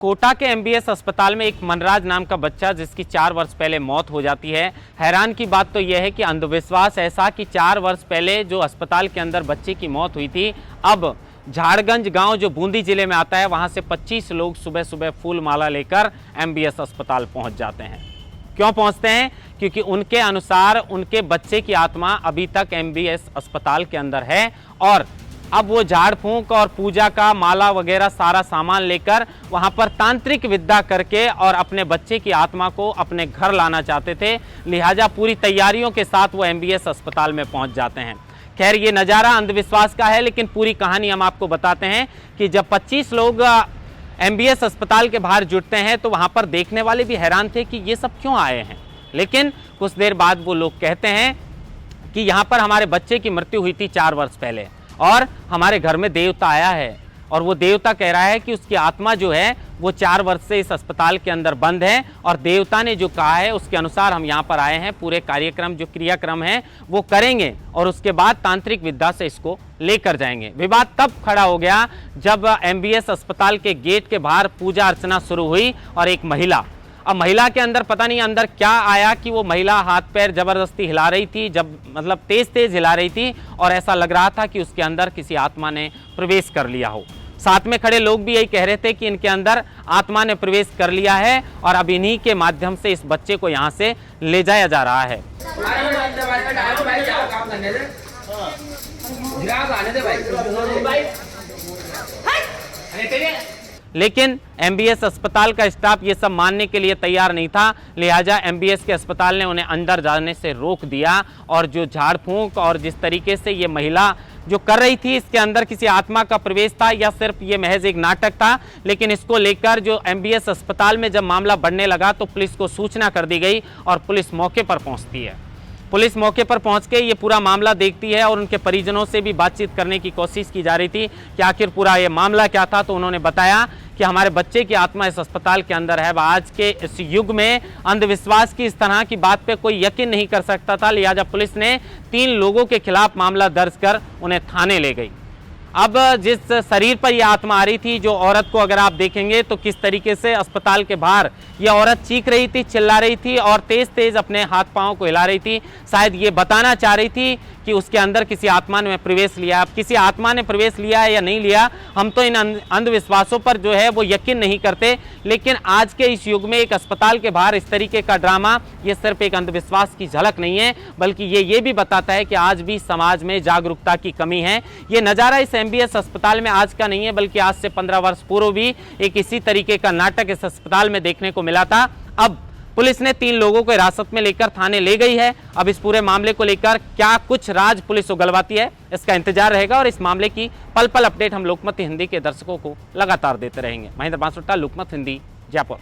कोटा के एमबीएस अस्पताल में एक मनराज नाम का बच्चा जिसकी 4 वर्ष पहले मौत हो जाती है। हैरान की बात तो यह है कि अंधविश्वास ऐसा कि 4 वर्ष पहले जो अस्पताल के अंदर बच्चे की मौत हुई थी, अब झारगंज गांव जो बूंदी जिले में आता है वहां से 25 लोग सुबह सुबह फूल माला लेकर एमबीएस अस्पताल पहुंच जाते हैं। क्यों पहुंचते हैं? क्योंकि उनके अनुसार उनके बच्चे की आत्मा अभी तक एमबीएस अस्पताल के अंदर है और अब वो झाड़ फूंक और पूजा का माला वगैरह सारा सामान लेकर वहां पर तांत्रिक विद्या करके और अपने बच्चे की आत्मा को अपने घर लाना चाहते थे। लिहाजा पूरी तैयारियों के साथ वो एमबीएस अस्पताल में पहुंच जाते हैं। खैर, ये नज़ारा अंधविश्वास का है, लेकिन पूरी कहानी हम आपको बताते हैं कि जब 25 लोग एमबीएस अस्पताल के बाहर जुटते हैं तो वहां पर देखने वाले भी हैरान थे कि ये सब क्यों आए हैं। लेकिन कुछ देर बाद वो लोग कहते हैं कि यहाँ पर हमारे बच्चे की मृत्यु हुई थी 4 वर्ष पहले और हमारे घर में देवता आया है और वो देवता कह रहा है कि उसकी आत्मा जो है वो 4 वर्ष से इस अस्पताल के अंदर बंद है और देवता ने जो कहा है उसके अनुसार हम यहाँ पर आए हैं। पूरे कार्यक्रम जो क्रियाक्रम है वो करेंगे और उसके बाद तांत्रिक विद्या से इसको लेकर जाएंगे। विवाद तब खड़ा हो गया जब एमबीएस अस्पताल के गेट के बाहर पूजा अर्चना शुरू हुई और एक महिला, अब महिला के अंदर पता नहीं अंदर क्या आया कि वो महिला हाथ पैर जबरदस्ती हिला रही थी, जब मतलब तेज तेज हिला रही थी और ऐसा लग रहा था कि उसके अंदर किसी आत्मा ने प्रवेश कर लिया हो। साथ में खड़े लोग भी यही कह रहे थे कि इनके अंदर आत्मा ने प्रवेश कर लिया है और अब इन्हीं के माध्यम से इस बच्चे को यहाँ से ले जाया जा रहा है। लेकिन एमबीएस अस्पताल का स्टाफ ये सब मानने के लिए तैयार नहीं था। लिहाजा एमबीएस के अस्पताल ने उन्हें अंदर जाने से रोक दिया और जो झाड़ फूंक और जिस तरीके से ये महिला जो कर रही थी, इसके अंदर किसी आत्मा का प्रवेश था या सिर्फ ये महज एक नाटक था। लेकिन इसको लेकर जो एमबीएस अस्पताल में जब मामला बढ़ने लगा तो पुलिस को सूचना कर दी गई और पुलिस मौके पर पहुंचती है। पुलिस मौके पर पहुंच के ये पूरा मामला देखती है और उनके परिजनों से भी बातचीत करने की कोशिश की जा रही थी कि आखिर पूरा ये मामला क्या था। तो उन्होंने बताया कि हमारे बच्चे की आत्मा इस अस्पताल के अंदर है। आज के इस युग में अंधविश्वास की इस तरह की बात पे कोई यकीन नहीं कर सकता था। लिहाजा पुलिस ने 3 लोगों के खिलाफ मामला दर्ज कर उन्हें थाने ले गई। अब जिस शरीर पर यह आत्मा आ रही थी, जो औरत को अगर आप देखेंगे तो किस तरीके से अस्पताल के बाहर यह औरत चीख रही थी, चिल्ला रही थी और तेज तेज अपने हाथ पांव को हिला रही थी। शायद ये बताना चाह रही थी कि उसके अंदर किसी आत्मा ने प्रवेश लिया। अब किसी आत्मा ने प्रवेश लिया है या नहीं लिया, हम तो इन अंधविश्वासों पर जो है वो यकीन नहीं करते। लेकिन आज के इस युग में एक अस्पताल के बाहर इस तरीके का ड्रामा, ये सिर्फ एक अंधविश्वास की झलक नहीं है, बल्कि ये भी बताता है कि आज भी समाज में जागरूकता की कमी है। ये नज़ारा इस एमबीएस अस्पताल में आज का नहीं है, बल्कि आज से 15 वर्ष पूर्व भी एक इसी तरीके का नाटक इस अस्पताल में देखने को मिला था। अब पुलिस ने 3 लोगों को हिरासत में लेकर थाने ले गई है। अब इस पूरे मामले को लेकर क्या कुछ राज पुलिस उगलवाती है, इसका इंतजार रहेगा और इस मामले की पल पल अपडेट हम लोकमत हिंदी के दर्शकों को लगातार देते रहेंगे। महेंद्र बांसुट्टा, लोकमत हिंदी, जयपुर।